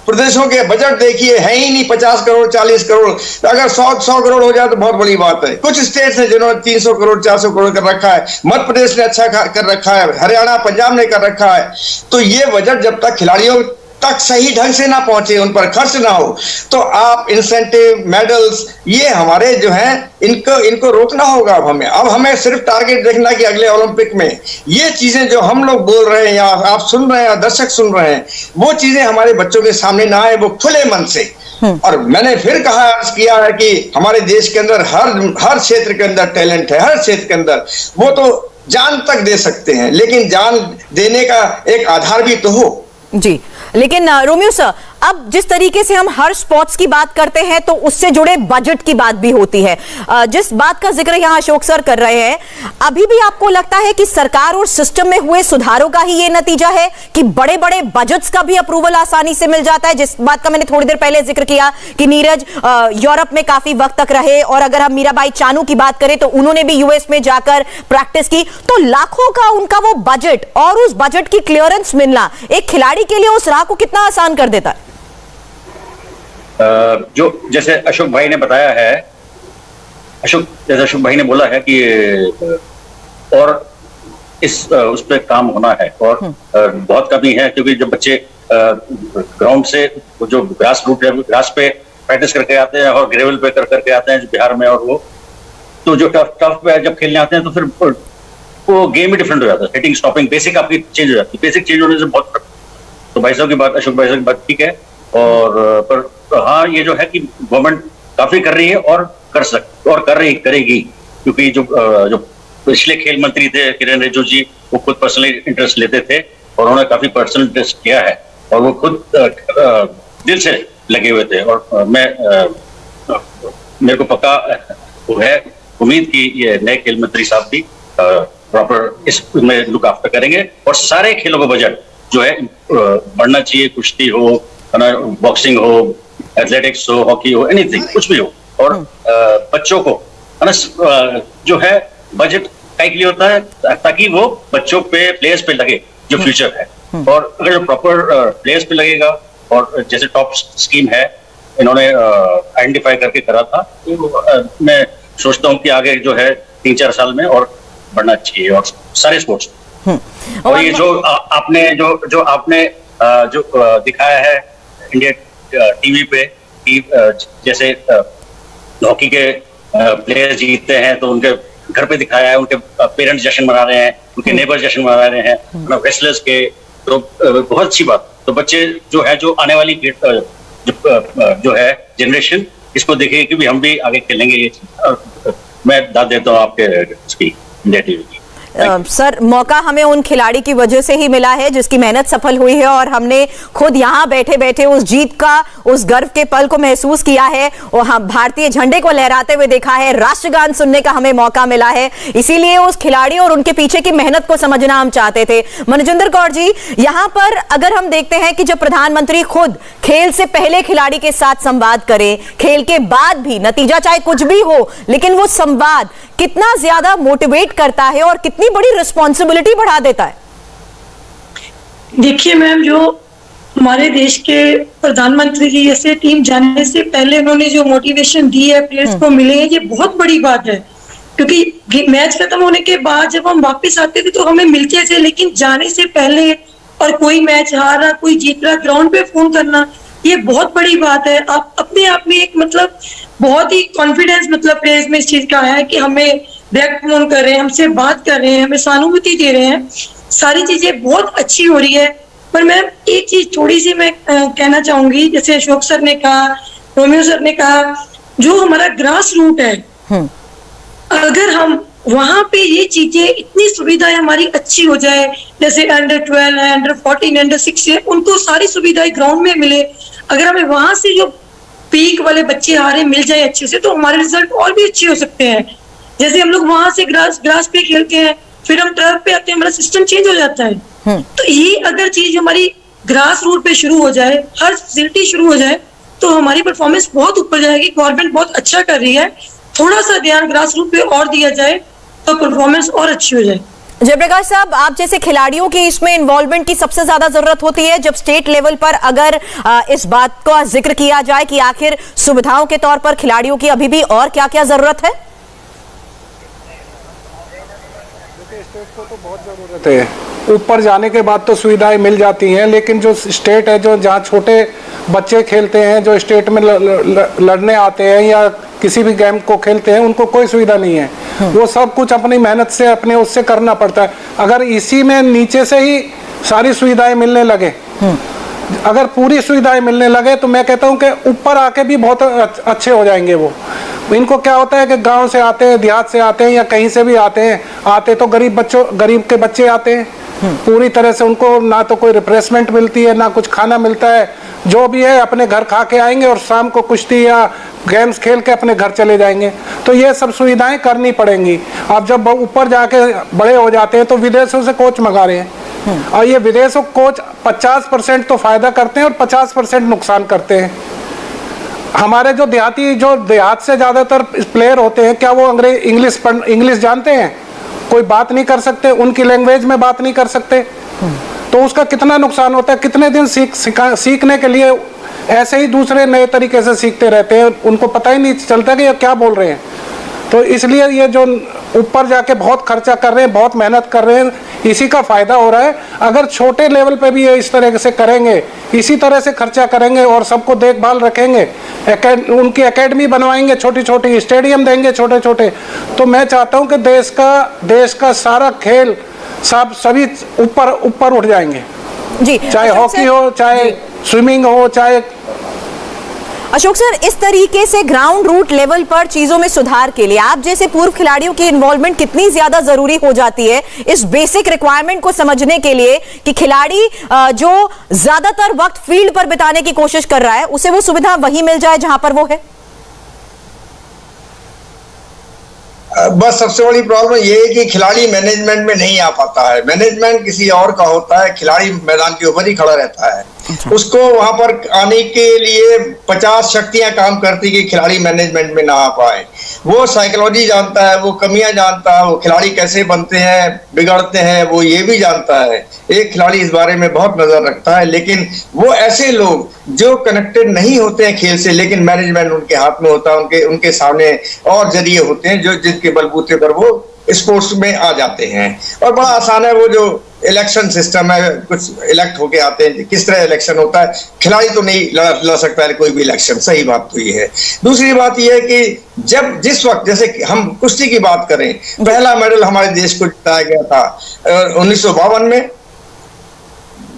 प्रदेशों के बजट देखिए है ही नहीं 50 करोड़ 40 करोड़, अगर 100 करोड़ हो जाए तो बहुत बड़ी बात है। कुछ स्टेट्स हैं जिन्होंने 300 करोड़ 400 करोड़ कर रखा है, मध्य प्रदेश ने अच्छा कर रखा है, हरियाणा पंजाब ने कर रखा है। तो ये बजट जब तक खिलाड़ियों तक सही ढंग से ना पहुंचे, उन पर खर्च ना हो, तो आप इंसेंटिव, मेडल्स, ये हमारे जो हैं इनको रोकना होगा। अब हमें सिर्फ टारगेट देखना कि अगले ओलंपिक में ये चीजें जो हम लोग बोल रहे हैं या आप सुन रहे हैं या दर्शक सुन रहे हैं, वो चीजें हमारे बच्चों के सामने ना आए, वो खुले मन से। और मैंने फिर अर्ज किया है कि हमारे देश के अंदर हर क्षेत्र के अंदर टैलेंट है, हर क्षेत्र के अंदर। वो तो जान तक दे सकते हैं, लेकिन जान देने का एक आधार भी तो हो। जी, लेकिन रोमियो सर, अब जिस तरीके से हम हर स्पोर्ट्स की बात करते हैं तो उससे जुड़े बजट की बात भी होती है। जिस बात का जिक्र यहाँ अशोक सर कर रहे हैं, अभी भी आपको लगता है कि सरकार और सिस्टम में हुए सुधारों का ही ये नतीजा है कि बड़े बड़े बजट्स का भी अप्रूवल आसानी से मिल जाता है? जिस बात का मैंने थोड़ी देर पहले जिक्र किया कि नीरज यूरोप में काफी वक्त तक रहे, और अगर हम मीराबाई चानू की बात करें तो उन्होंने भी यूएस में जाकर प्रैक्टिस की, तो लाखों का उनका वो बजट और उस बजट की क्लियरेंस मिलना एक खिलाड़ी के लिए उस राह को कितना आसान कर देता है? जो जैसे अशोक भाई ने बताया है, जैसे अशोक भाई ने बोला है कि और उस पर काम होना है, और बहुत कमी है, क्योंकि जब बच्चे ग्राउंड से जो ग्रास रूट है, ग्रास पे प्रैक्टिस करके आते हैं और ग्रेवल पे करके आते हैं बिहार में, और वो तो जो टफ पे जब खेलने आते हैं तो फिर वो गेम ही डिफरेंट हो जाता है। हिटिंग, स्टॉपिंग, बेसिक आपकी चेंज हो जाती है। बेसिक चेंज होने से बहुत, तो भाई साहब की बात, अशोक भाई साहब की बात ठीक है। और पर हाँ, ये जो है कि गवर्नमेंट काफी कर रही है और करेगी, क्योंकि जो पिछले खेल मंत्री थे किरण रिजिजू जी, वो खुद पर्सनली इंटरेस्ट लेते थे और उन्होंने काफी पर्सनल इंटरेस्ट किया है, और वो खुद दिल से लगे हुए थे। और मेरे को पक्का है उम्मीद कि ये नए खेल मंत्री साहब भी प्रॉपर इसमें लुक आफ्टर करेंगे, और सारे खेलों का बजट जो है बढ़ना चाहिए। कुश्ती हो, बॉक्सिंग हो, एथलेटिक्स हो, हॉकी हो, एनीथिंग, कुछ भी हो। और बच्चों को जो है बजट कई के लिए होता है ताकि वो बच्चों पे, प्लेयर्स पे लगे जो फ्यूचर है। और अगर जो प्रॉपर प्लेयर्स पे लगेगा, और जैसे टॉप स्कीम है इन्होंने आइडेंटिफाई करके करा था, तो मैं सोचता हूँ कि आगे जो है 3-4 साल में और बढ़ना चाहिए, और सारे स्पोर्ट्स। और ये जो आपने दिखाया है इंडिया टीवी पे कि जैसे हॉकी के प्लेयर्स जीतते हैं तो उनके घर पे दिखाया है, उनके पेरेंट्स जश्न मना रहे हैं, उनके नेबर्स जश्न मना रहे हैं, रेसलर्स के, तो बहुत अच्छी बात। तो बच्चे जो है, जो आने वाली जो है जनरेशन, इसको देखेगी कि भी हम भी आगे खेलेंगे। ये मैं दाद देता हूँ आपके इंडिया टीवी की। सर, मौका हमें उन खिलाड़ी की वजह से ही मिला है जिसकी मेहनत सफल हुई है, और हमने खुद यहाँ बैठे बैठे उस जीत का, उस गर्व के पल को महसूस किया है, और हम भारतीय झंडे को लहराते हुए देखा है, राष्ट्रगान सुनने का हमें मौका मिला है। इसीलिए उस खिलाड़ी और उनके पीछे की मेहनत को समझना हम चाहते थे। मनजिंदर कौर जी, यहाँ पर अगर हम देखते हैं कि जब प्रधानमंत्री खुद खेल से पहले खिलाड़ी के साथ संवाद करें, खेल के बाद भी, नतीजा चाहे कुछ भी हो, लेकिन वो संवाद कितना ज्यादा मोटिवेट करता है और कितनी बड़ी रिस्पॉन्सिबिलिटी बढ़ा देता है। देखिए मैम, जो हमारे देश के प्रधानमंत्री जी जैसे टीम जाने से पहले उन्होंने जो मोटिवेशन दी है प्लेयर्स को मिले हैं, ये बहुत बड़ी बात है। क्योंकि मैच खत्म होने के बाद जब हम वापस आते थे तो हमें मिलते थे, लेकिन जाने से पहले और कोई मैच हार रहा, कोई जीत रहा, ग्राउंड पे फोन करना, ये बहुत बड़ी बात है। आप अपने आप में एक बहुत ही कॉन्फिडेंस प्लेयर्स में इस चीज का है कि हमें डायरेक्ट फोन कर रहे हैं, हमसे बात कर रहे हैं, हमें सहानुभूति दे रहे हैं, सारी चीजें बहुत अच्छी हो रही है। पर मैम एक चीज थोड़ी सी मैं कहना चाहूंगी, जैसे अशोक सर ने कहा, रोमियो सर ने कहा, जो हमारा ग्रास रूट है, अगर हम वहां पे ये चीजें, इतनी सुविधाएं हमारी अच्छी हो जाए, जैसे अंडर-12 है, अंडर-14, अंडर-6 है, उनको सारी सुविधाएं ग्राउंड में मिले, अगर हमें वहां से जो पीक वाले बच्चे आ रहे मिल जाए अच्छे से, तो हमारे रिजल्ट और भी अच्छे हो सकते हैं। जैसे हम लोग वहां से ग्रास पे खेलते हैं, फिर हम टर्फ पे आते हैं, हमारा सिस्टम चेंज हो जाता है। तो ये अगर चीज हमारी ग्रास रूट पे शुरू हो जाए, हर फैसिलिटी शुरू हो जाए, तो हमारी परफॉर्मेंस बहुत ऊपर जाएगी। गवर्नमेंट बहुत अच्छा कर रही है, थोड़ा सा ध्यान ग्रास रूट पे और दिया जाए तो परफॉर्मेंस और अच्छी हो जाए। जयप्रकाश साहब, आप जैसे खिलाड़ियों की इसमें इन्वॉल्वमेंट की सबसे ज्यादा जरूरत होती है जब स्टेट लेवल पर अगर इस बात का जिक्र किया जाए कि आखिर सुविधाओं के तौर पर खिलाड़ियों की अभी भी और क्या क्या जरूरत है? स्टेट को तो बहुत जरूरत है। ऊपर जाने के बाद तो सुविधाएं मिल जाती हैं, लेकिन जो स्टेट है, जो जहाँ छोटे बच्चे खेलते हैं, जो स्टेट में लड़ने आते हैं या किसी भी गेम को खेलते हैं, उनको कोई सुविधा नहीं है। वो सब कुछ अपनी मेहनत से, अपने उससे करना पड़ता है। अगर इसी में नीचे से ही सारी सुविधाएं मिलने लगे, अगर पूरी सुविधाएं मिलने लगे, तो मैं कहता हूं कि ऊपर आके भी बहुत अच्छे हो जाएंगे वो। इनको क्या होता है कि गांव से आते हैं, देहात से आते हैं या कहीं से भी आते तो गरीब के बच्चे आते हैं, पूरी तरह से उनको ना तो कोई रिफ्रेशमेंट मिलती है, ना कुछ खाना मिलता है, जो भी है अपने घर खा के आएंगे और शाम को कुश्ती या गेम्स खेल के अपने घर चले जाएंगे। तो ये सब सुविधाएं करनी पड़ेंगी। अब जब ऊपर जाके बड़े हो जाते हैं तो विदेशों से कोच मंगा रहे हैं, और ये विदेशों कोच 50% तो फायदा करते हैं और 50% नुकसान करते हैं। हमारे जो देहात से ज्यादातर प्लेयर होते हैं, क्या वो इंग्लिश जानते हैं? कोई बात नहीं कर सकते, उनकी लैंग्वेज में बात नहीं कर सकते, तो उसका कितना नुकसान होता है। कितने दिन सीखने के लिए ऐसे ही दूसरे नए तरीके से सीखते रहते हैं, उनको पता ही नहीं चलता कि ये क्या बोल रहे हैं। तो इसलिए ये जो ऊपर जाके बहुत खर्चा कर रहे हैं, बहुत मेहनत कर रहे हैं, इसी का फायदा हो रहा है। अगर छोटे लेवल पे भी ये इस तरह से करेंगे, इसी तरह से खर्चा करेंगे और सबको देखभाल रखेंगे, उनकी एकेडमी बनवाएंगे, छोटी छोटी स्टेडियम देंगे छोटे छोटे, तो मैं चाहता हूं कि देश का सारा खेल सभी ऊपर उठ जाएंगे जी। चाहे हॉकी हो, चाहे स्विमिंग हो, चाहे। अशोक सर, इस तरीके से ग्राउंड रूट लेवल पर चीजों में सुधार के लिए आप जैसे पूर्व खिलाड़ियों की इन्वॉल्वमेंट कितनी ज्यादा जरूरी हो जाती है इस बेसिक रिक्वायरमेंट को समझने के लिए कि खिलाड़ी जो ज्यादातर वक्त फील्ड पर बिताने की कोशिश कर रहा है, उसे वो सुविधा वही मिल जाए जहां पर वो है? बस सबसे बड़ी प्रॉब्लम ये है कि खिलाड़ी मैनेजमेंट में नहीं आ पाता है। मैनेजमेंट किसी और का होता है, खिलाड़ी मैदान के ऊपर ही खड़ा रहता है। उसको वहां पर आने के लिए 50 शक्तियां काम करती कि खिलाड़ी मैनेजमेंट में ना आ पाए। वो साइकोलॉजी जानता है, वो कमियां जानता है, वो खिलाड़ी कैसे बनते हैं, बिगड़ते हैं, वो ये भी जानता है। एक खिलाड़ी इस बारे में बहुत नजर रखता है, लेकिन वो ऐसे लोग जो कनेक्टेड नहीं होते हैं खेल से, लेकिन मैनेजमेंट उनके हाथ में होता है, उनके सामने और जरिए होते हैं जो जिसके बलबूते पर वो स्पोर्ट्स में आ जाते हैं। और बड़ा आसान है, वो जो इलेक्शन सिस्टम है, कुछ इलेक्ट होके आते हैं, किस तरह इलेक्शन होता है, खिलाड़ी तो नहीं लड़ सकता है कोई भी इलेक्शन। सही बात तो ये है। दूसरी बात ये है कि जिस वक्त, जैसे हम कुश्ती की बात करें, पहला मेडल हमारे देश को जिताया गया था 1952 में,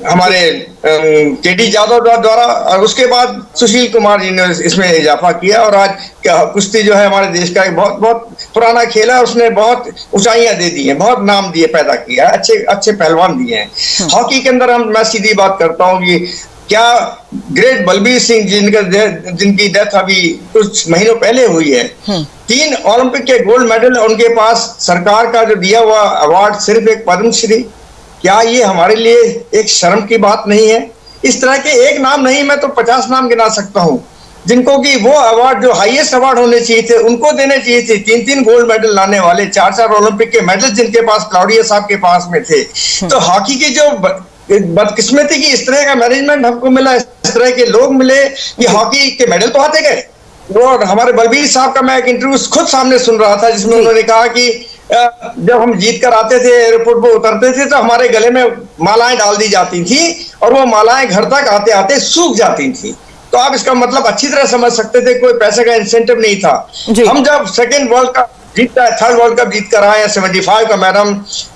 हमारे केडी यादव द्वारा, और उसके बाद सुशील कुमार जी ने इसमें इजाफा किया। और आज कुश्ती जो है हमारे देश का एक बहुत बहुत पुराना खेल है, उसने बहुत ऊंचाइयां दे दी हैं, बहुत नाम दिए पैदा किया, अच्छे पहलवान दिए हैं। हॉकी के अंदर मैं सीधी बात करता हूँ कि क्या ग्रेट बलबीर सिंह जिनकी डेथ अभी कुछ महीनों पहले हुई है, 3 ओलंपिक के गोल्ड मेडल उनके पास, सरकार का जो दिया हुआ अवार्ड सिर्फ एक पद्मश्री, क्या ये हमारे लिए एक शर्म की बात नहीं है? इस तरह के एक नाम नहीं, मैं तो 50 नाम गिना सकता हूँ जिनको कि वो अवार्ड जो हाईएस्ट अवार्ड होने चाहिए थे उनको देने चाहिए थे। 3 गोल्ड मेडल लाने वाले, 4 ओलंपिक के मेडल जिनके पास क्लाउडिया साहब के पास में थे। तो हॉकी की जो बदकिस्मती की इस तरह का मैनेजमेंट हमको मिला, इस तरह के लोग मिले कि हॉकी के मेडल तो आते गए। और हमारे बलबीर साहब का मैं एक इंटरव्यू खुद सामने सुन रहा था जिसमें उन्होंने कहा कि जब हम जीत कर आते थे, एयरपोर्ट पर उतरते थे, तो हमारे गले में मालाएं डाल दी जाती थी और वो मालाएं घर तक आते आते सूख जाती थी। तो आप इसका मतलब अच्छी तरह समझ सकते थे, कोई पैसे का इंसेंटिव नहीं था। हम जब 2nd वर्ल्ड कप जीतता है, 3rd वर्ल्ड कप जीत कर आए 75 का मैडम,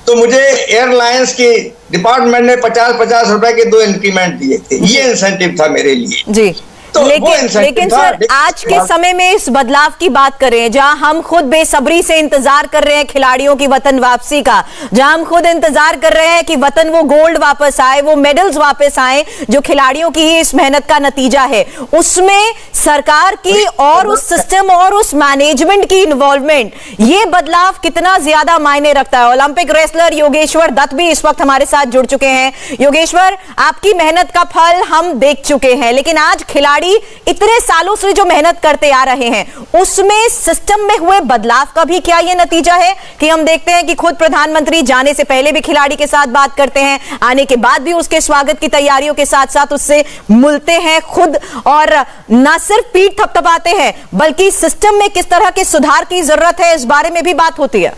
तो मुझे एयरलाइंस के डिपार्टमेंट ने 50-50 रुपए के 2 इंक्रीमेंट दिए थे। ये इंसेंटिव था मेरे लिए जी। तो लेकिन सर, आज के समय में इस बदलाव की बात करें, जहां हम खुद बेसब्री से इंतजार कर रहे हैं खिलाड़ियों की वतन वापसी का, जहां हम खुद इंतजार कर रहे हैं कि वतन वो गोल्ड वापस आए, वो मेडल्स वापस आए जो खिलाड़ियों की ही इस मेहनत का नतीजा है, उसमें सरकार की और उस सिस्टम और उस मैनेजमेंट की इन्वॉल्वमेंट, ये बदलाव कितना ज्यादा मायने रखता है? ओलंपिक रेसलर योगेश्वर दत्त भी इस वक्त हमारे साथ जुड़ चुके हैं। योगेश्वर, आपकी मेहनत का फल हम देख चुके हैं, लेकिन आज खिलाड़ी इतने सालों से जो मेहनत करते आ रहे हैं, उसमें सिस्टम में हुए बदलाव का भी क्या ये नतीजा है कि हम देखते हैं कि खुद प्रधानमंत्री जाने से पहले भी खिलाड़ी के साथ बात करते हैं, आने के बाद भी उसके स्वागत की तैयारियों के साथ साथ उससे मिलते हैं खुद, और न सिर्फ पीठ थपथपाते हैं बल्कि सिस्टम में किस तरह के सुधार की जरूरत है, इस बारे में भी बात होती है।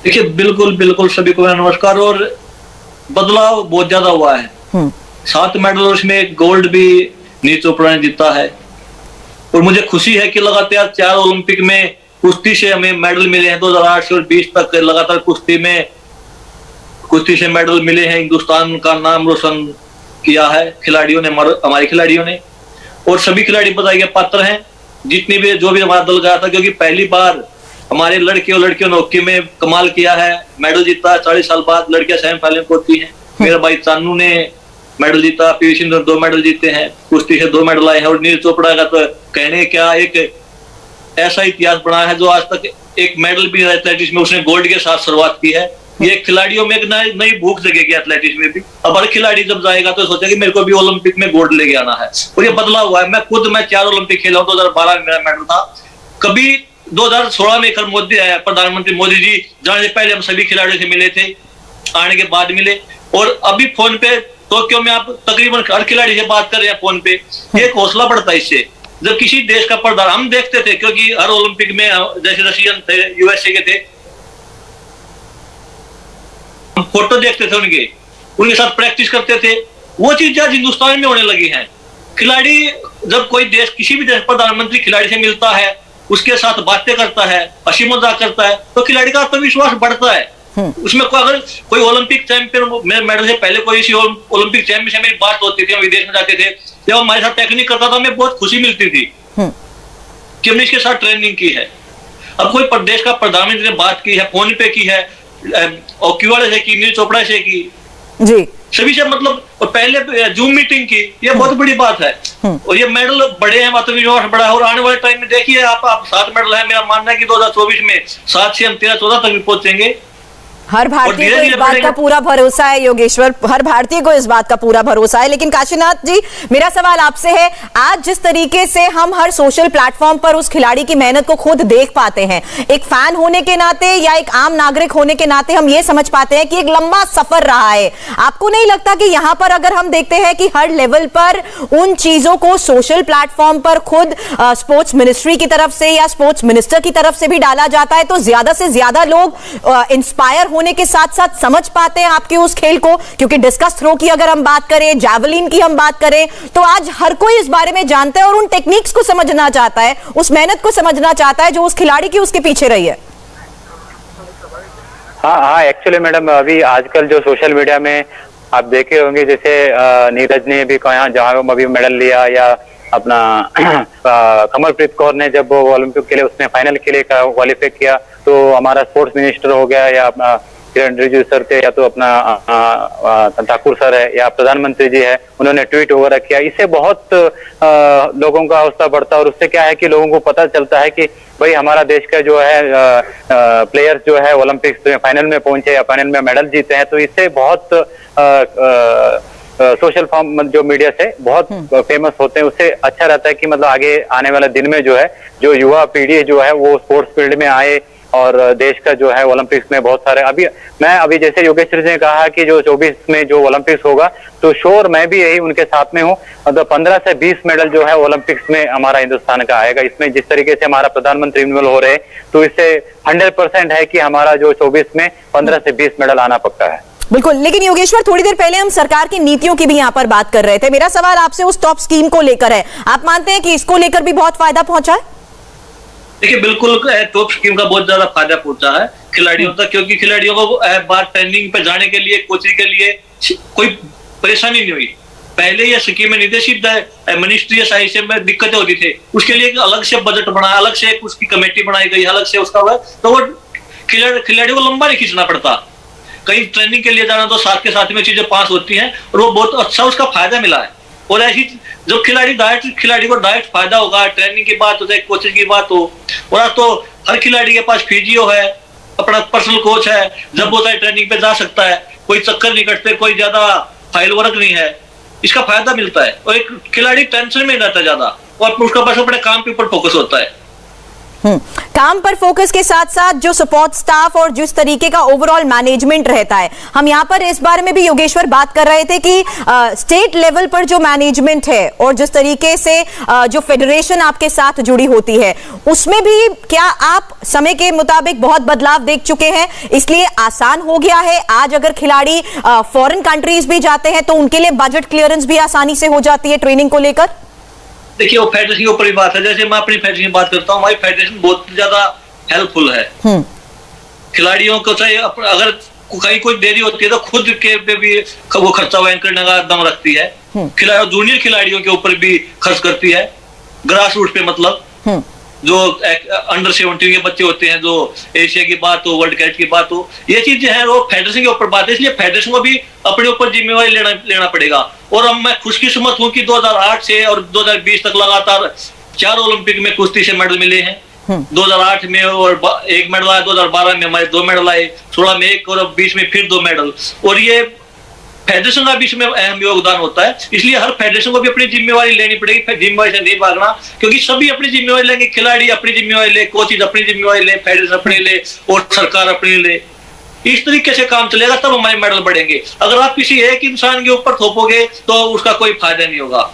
देखिए, बिल्कुल सभी को नमस्कार। और बदलाव बहुत ज्यादा हुआ है। 7 मेडल, उसमें गोल्ड भी नीरज चोपड़ा ने जीता है। और मुझे खुशी है कि लगातार 4 ओलंपिक में कुश्ती से हमें मेडल मिले हैं। 2008 से 20 तक लगातार कुश्ती से मेडल मिले हैं। हिंदुस्तान का नाम रोशन किया है खिलाड़ियों ने, हमारे खिलाड़ियों ने। और सभी खिलाड़ी बधाई के पात्र हैं, जितने भी जो भी हमारा दल गया था, क्योंकि पहली बार हमारे लड़के और लड़कियों ने हॉकी में कमाल किया है, मेडल जीता है। 40 साल बाद लड़कियां सेमीफाइनल में पहुंची हैं। मेरा भाई चानू ने मेडल जीता, पीवी सिंधु ने 2 मेडल जीते हैं, कुश्ती से 2 मेडल आए हैं। और नीरज चोपड़ा का तो कहने क्या, एक ऐसा इतिहास बनाया है जो आज तक एक मेडल भी एथलेटिक्स में उसने गोल्ड के साथ शुरुआत की है। ये खिलाड़ियों में एक नई भूख जगेगी एथलेटिक्स में भी। अब हर खिलाड़ी जब जाएगा तो सोचेगा मेरे को भी ओलंपिक में गोल्ड लेके आना है। और ये बदलाव हुआ है। मैं 4 ओलंपिक खेला हूँ। 2012 में मेरा मेडल था। कभी 2016 में मोदी आया, प्रधानमंत्री मोदी जी जाने से पहले हम सभी खिलाड़ियों से मिले थे, आने के बाद मिले। और अभी फोन पे टोक्यो में आप तकरीबन हर खिलाड़ी से बात कर रहे हैं फोन पे। एक हौसला बढ़ता है इससे। जब किसी देश का प्रधान, हम देखते थे क्योंकि हर ओलंपिक में जैसे रशियन थे, यूएसए के थे, हम फोटो देखते थे उनके साथ प्रैक्टिस करते थे। वो चीज आज हिंदुस्तान में होने लगी है। खिलाड़ी जब कोई देश, किसी भी देश प्रधानमंत्री खिलाड़ी से मिलता है, उसके साथ बातें करता है, हंसी मजाक करता है, तो खिलाड़ी का आत्मविश्वास बढ़ता है। उसमें अगर कोई ओलंपिक चैंपियन, मेडल से पहले कोई ओलंपिक चैंपियन से मेरी बात होती थी, हम विदेश में जाते थे, जब हमारे साथ टेक्निक करता था, हमें बहुत खुशी मिलती थी कि हमने इसके साथ ट्रेनिंग की है। अब कोई प्रदेश का प्रधानमंत्री ने बात की है, फोन पे की है, हॉकी वाले से की, नीरज चोपड़ा से की, जी सभी से, मतलब पहले जूम मीटिंग की, ये बहुत बड़ी बात है। और ये मेडल बड़े हैं, आत्मविश्वास बड़ा है। और आने वाले टाइम में देखिए आप 7 मेडल है। मेरा मानना है कि 2024 में 7 से हम 13-14 तक भी पहुंचेंगे। हर भारतीय को इस बात का पूरा भरोसा है योगेश्वर, हर भारतीय को इस बात का पूरा भरोसा है। लेकिन काशीनाथ जी, मेरा सवाल आपसे है, आज जिस तरीके से हम हर सोशल प्लेटफॉर्म पर उस खिलाड़ी की मेहनत को खुद देख पाते हैं, एक फैन होने के नाते या एक आम नागरिक होने के नाते हम ये समझ पाते हैं कि एक लंबा सफर रहा है। आपको नहीं लगता कि यहाँ पर अगर हम देखते हैं कि हर लेवल पर उन चीजों को सोशल प्लेटफॉर्म पर खुद स्पोर्ट्स मिनिस्ट्री की तरफ से या स्पोर्ट्स मिनिस्टर की तरफ से भी डाला जाता है, तो ज्यादा से ज्यादा लोग इंस्पायर होने के साथ साथ समझ पाते हैं आपके उस खेल को? क्योंकि डिस्कस थ्रो की अगर हम बात करें, जैवलिन की हम बात करें, तो आज हर कोई इस बारे में जानता है और उन टेक्निक्स को समझना चाहता है, उस मेहनत को समझना चाहता है जो उस खिलाड़ी की उसके पीछे रही है। हाँ, एक्चुअली मैडम, अभी आजकल जो सोशल मीडिया में आप देखे होंगे जैसे नीरज ने भी कहा जहां अभी मेडल लिया, या अपना कमलप्रीत कौर ने जब ओलंपिक के लिए उसने फाइनल के लिए क्वालिफाई किया, तो हमारा स्पोर्ट्स मिनिस्टर हो गया या अपना किरण रिजिजू सर थे, या तो अपना ठाकुर सर है, या प्रधानमंत्री जी है, उन्होंने ट्वीट वगैरह किया। इससे बहुत लोगों का हौसला बढ़ता है, और उससे क्या है कि लोगों को पता चलता है कि भाई हमारा देश का जो है प्लेयर्स जो है ओलंपिक्स में फाइनल में पहुंचे या फाइनल में मेडल जीते हैं। तो इससे बहुत सोशल फॉर्म जो मीडिया से बहुत फेमस होते हैं, उससे अच्छा रहता है कि मतलब आगे आने वाले दिन में जो है जो युवा पीढ़ी जो है वो स्पोर्ट्स फील्ड में आए, और देश का जो है ओलंपिक्स में बहुत सारे अभी जैसे योगेश्वर जी ने कहा कि जो 24 में जो ओलंपिक्स होगा, तो श्योर मैं भी यही उनके साथ में हूँ। मतलब 15 से 20 मेडल जो है ओलंपिक्स में हमारा हिंदुस्तान का आएगा। इसमें जिस तरीके से हमारा प्रधानमंत्री इन्वॉल्व हो रहे हैं, तो इससे 100% है कि हमारा जो 24 में 15 से 20 मेडल आना पक्का है। बिल्कुल। लेकिन योगेश्वर, थोड़ी देर पहले हम सरकार की नीतियों की भी यहाँ पर बात कर रहे थे। मेरा सवाल आपसे उस टॉप स्कीम को लेकर है, आप मानते हैं कि इसको लेकर भी बहुत फायदा पहुंचा है? देखिए, बिल्कुल टॉप स्कीम का बहुत ज्यादा फायदा पहुंचा है खिलाड़ियों तक, क्योंकि खिलाड़ियों को बार ट्रेनिंग पे जाने के लिए, कोचिंग के लिए कोई परेशानी नहीं हुई। पहले ये स्कीमें निर्देशित मिनिस्ट्री साहित्य में दिक्कतें होती थी, उसके लिए अलग से बजट बना, अलग से उसकी कमेटी बनाई गई, अलग से उसका हुआ, तो वो खिलाड़ियों को लंबा नहीं खींचना पड़ता। कहीं ट्रेनिंग के लिए जाना तो साथ के साथ में चीजें पास होती हैं, और वो बहुत अच्छा उसका फायदा मिला है। और ऐसी जब खिलाड़ी को डायरेक्ट फायदा होगा, ट्रेनिंग की बात हो चाहे कोचिंग की बात हो, और तो हर खिलाड़ी के पास फिजियो है, अपना पर्सनल कोच है, जब वो चाहे ट्रेनिंग पे जा सकता है, कोई चक्कर नहीं कटते, कोई ज्यादा फाइल वर्क नहीं है, इसका फायदा मिलता है। और एक खिलाड़ी टेंशन में नहीं रहता ज्यादा, और उसका बस अपने काम के ऊपर फोकस होता है। काम पर फोकस के साथ साथ जो सपोर्ट स्टाफ और जिस तरीके का ओवरऑल मैनेजमेंट रहता है, हम यहाँ पर इस बारे में भी योगेश्वर बात कर रहे थे कि स्टेट लेवल पर जो मैनेजमेंट है और जिस तरीके से जो फेडरेशन आपके साथ जुड़ी होती है, उसमें भी क्या आप समय के मुताबिक बहुत बदलाव देख चुके हैं, इसलिए आसान हो गया है? आज अगर खिलाड़ी फॉरेन कंट्रीज भी जाते हैं तो उनके लिए बजट क्लियरेंस भी आसानी से हो जाती है ट्रेनिंग को लेकर? देखिए, वो फेडरेशन के ऊपर ही बात है। जैसे मैं अपनी फेडरेशन की बात करता हूँ, हमारी फेडरेशन बहुत ज्यादा हेल्पफुल है। खिलाड़ियों को चाहे अगर कहीं कोई देरी होती है तो खुद के पे भी वो खर्चा वहन करने का दम रखती है। जूनियर खिलाड़ियों के ऊपर भी खर्च करती है, ग्रास रूट पे, मतलब जो अंडर 17 के बच्चे होते हैं, जो एशिया की बात हो, वर्ल्ड कैट की बात हो, ये चीज जो है वो फेडरेशन के ऊपर बात है। इसलिए फेडरेशन को भी अपने ऊपर जिम्मेवारी लेना पड़ेगा। और अब मैं खुशकिस्मत हूं कि 2008 से और 2020 तक लगातार 4 ओलंपिक में कुश्ती से मेडल मिले हैं। 2008 में और 1 मेडल आया, 2012 में हमारे 2 मेडल आए, 16 में 1 और 20 में फिर 2 मेडल। और ये फेडरेशन का भी इसमें अहम योगदान होता है। इसलिए हर फेडरेशन को भी अपनी जिम्मेवारी लेनी पड़ेगी, जिम्मेवारी से नहीं भागना, क्योंकि सभी अपनी जिम्मेवारी लेंगे। खिलाड़ी अपनी जिम्मेवारी ले, कोचेज अपनी जिम्मेवारी ले, फेडरेशन अपनी ले, और सरकार अपनी ले। इस तरीके से काम चलेगा, तब हमारे मेडल बढ़ेंगे। अगर आप किसी एक इंसान के ऊपर थोपोगे तो उसका कोई फायदा नहीं होगा।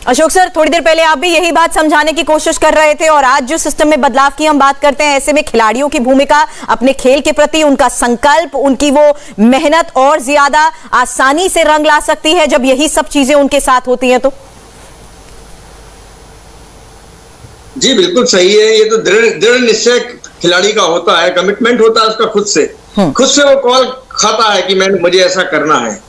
अशोक सर, थोड़ी देर पहले आप भी यही बात समझाने की कोशिश कर रहे थे, और आज जो सिस्टम में बदलाव की हम बात करते हैं, ऐसे में खिलाड़ियों की भूमिका, अपने खेल के प्रति उनका संकल्प, उनकी वो मेहनत और ज्यादा आसानी से रंग ला सकती है जब यही सब चीजें उनके साथ होती हैं। तो जी बिल्कुल सही है। ये तो दृढ़ निश्चय खिलाड़ी का होता है, कमिटमेंट होता है उसका खुद से वो कॉल खाता है कि मुझे ऐसा करना है।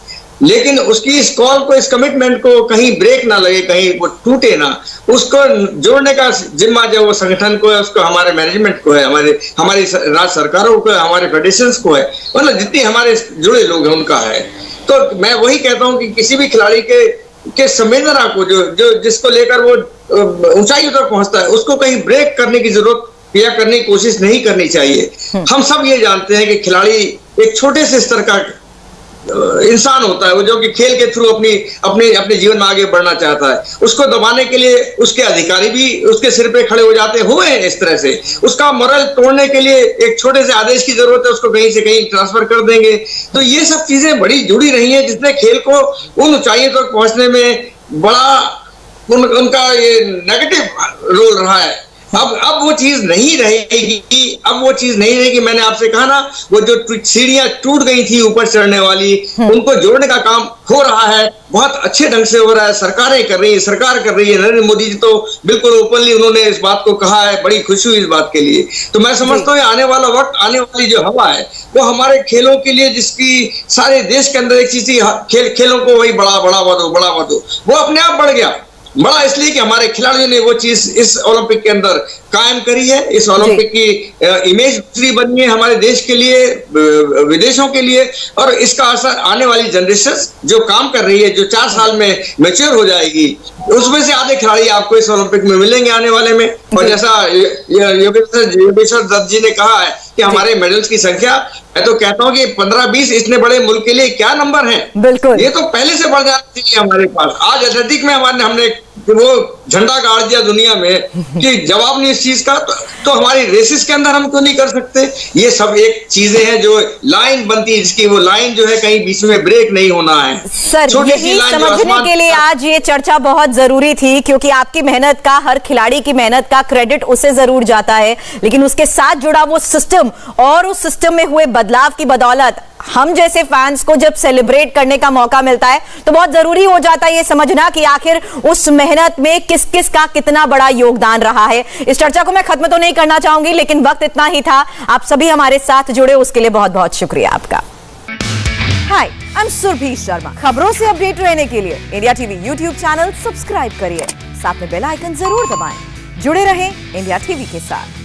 लेकिन उसकी इस कॉल को, इस कमिटमेंट को कहीं ब्रेक ना लगे, कहीं वो टूटे ना, उसको जोड़ने का जिम्मा जो वो संगठन को है, उसको हमारे मैनेजमेंट को है, हमारी राज्य सरकारों को है, हमारे फेडरेशंस को है, मतलब जितने हमारे जुड़े लोग हैं उनका है। तो मैं वही कहता हूं कि किसी भी खिलाड़ी के संवेदना को जो जिसको लेकर वो ऊंचाई तक पहुंचता है, उसको कहीं ब्रेक करने की जरूरत या करने की कोशिश नहीं करनी चाहिए। हम सब ये जानते हैं कि खिलाड़ी एक छोटे से स्तर का इंसान होता है, वो जो कि खेल के थ्रू अपने जीवन में आगे बढ़ना चाहता है। उसको दबाने के लिए उसके अधिकारी भी उसके सिर पे खड़े हो जाते हुए हैं। इस तरह से उसका मोरल तोड़ने के लिए एक छोटे से आदेश की जरूरत है, उसको कहीं से कहीं ट्रांसफर कर देंगे। तो ये सब चीजें बड़ी जुड़ी रही हैं, जिसने खेल को उन ऊंचाइयों तक पहुंचने में बड़ा उनका ये नेगेटिव रोल रहा है। अब वो चीज नहीं रहेगी, अब वो चीज नहीं रहेगी। मैंने आपसे कहा ना, वो जो सीढ़ियां टूट गई थी ऊपर चढ़ने वाली, उनको जोड़ने का काम हो रहा है, बहुत अच्छे ढंग से हो रहा है। सरकारें कर रही है, सरकार कर रही है। नरेंद्र मोदी जी तो बिल्कुल ओपनली उन्होंने इस बात को कहा है, बड़ी खुशी हुई इस बात के लिए। तो मैं समझता हूँ आने वाला वक्त, आने वाली जो हवा है वो हमारे खेलों के लिए, जिसकी सारे देश के अंदर एक चीज थी, खेलों को वही बढ़ावा दो, वो अपने आप बढ़ गया। बड़ा इसलिए कि हमारे खिलाड़ियों ने वो चीज इस ओलंपिक के अंदर कायम करी है। इस ओलंपिक की इमेज दूसरी बनी है हमारे देश के लिए, विदेशों के लिए, और इसका असर आने वाली जनरेशन जो काम कर रही है, जो 4 साल में मैच्योर हो जाएगी, उसमें से आधे खिलाड़ी आपको इस ओलंपिक में मिलेंगे आने वाले में। और जैसा योगेश्वर दत्त जी ने कहा है कि हमारे मेडल्स की संख्या, मैं तो कहता हूं कि 15-20 इतने बड़े मुल्क के लिए क्या नंबर है। बिल्कुल, ये तो पहले से बढ़ जाना चाहिए हमारे पास। आज एथलेटिक में हमने वो झंडा गाड़ दिया दुनिया में कि जवाब नहीं इस चीज का, तो हमारी रेसिस के अंदर हम क्यों नहीं कर सकते? ये सब एक चीजें हैं जो लाइन बनती है, जिसकी वो लाइन जो है कहीं बीच में ब्रेक नहीं होना है। सर, यही समझने के लिए आज ये चर्चा बहुत जरूरी थी, क्योंकि आपकी मेहनत का, हर खिलाड़ी की मेहनत का क्रेडिट उसे जरूर जाता है, लेकिन उसके साथ जुड़ा वो सिस्टम और उस सिस्टम में हुए बदलाव की बदौलत हम जैसे फैंस को जब सेलिब्रेट करने का मौका मिलता है तो बहुत जरूरी हो जाता है ये समझना कि आखिर उस मेहनत में किस किस का कितना बड़ा योगदान रहा है। इस चर्चा को मैं खत्म तो नहीं करना चाहूंगी, लेकिन वक्त इतना ही था। आप सभी हमारे साथ जुड़े, उसके लिए बहुत बहुत शुक्रिया आपका। हाय, आई एम सुरभि शर्मा। खबरों से अपडेट रहने के लिए India TV YouTube channel subscribe करिए, साथ में बेल आइकन जरूर दबाएं। जुड़े रहें इंडिया टीवी के साथ।